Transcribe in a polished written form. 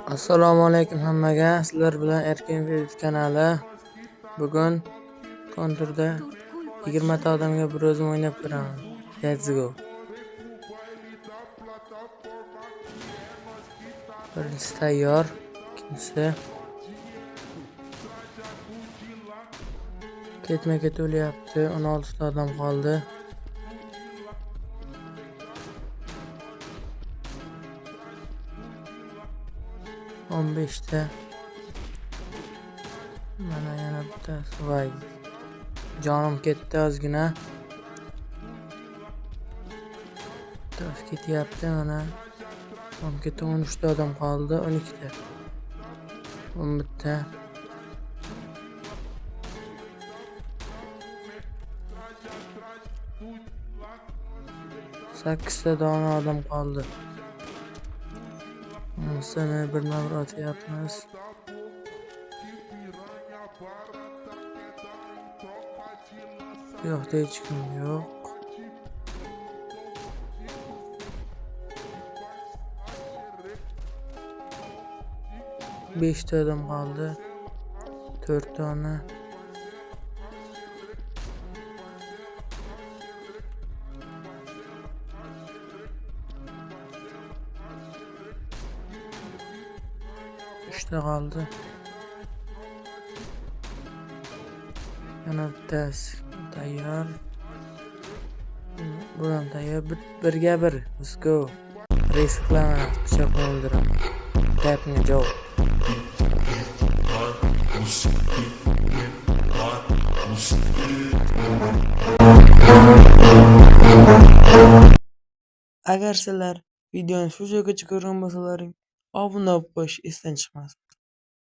Assalomu alaykum hammaga. Sizlar bilan Erkin Video kanali. Bugun konturda 20 ta odamga bir o'zim o'ynab ko'raman. Let's go. Birinchisi tayyor, ikkinchisi ketma-ket o'lyapti. 16 ta odam qoldi. O'n beshta. Mana yana bittasi. Voy. Jonim ketdi ozgina. Bittasi ketyapti mana. Jonim ketdi, 13 ta odam qoldi, 12 ta. 11 ta. Sakkizta dona odam qoldi. Seni bir atyapmiz. Bu yoqda hech kim yo'q. Beshta odam qoldi. 4 dona. Uchta qoldi. Yana bittasi tayyor. Bu ham tayyor. Birga bir. Let's go. Risk qilaman, pichoqni o'ldiraman. Tapni job. Agar sizlar videoni shu joygacha ko'rgan bo'lsalaring, obuna bo'lib qo'yish esdan chiqmasin.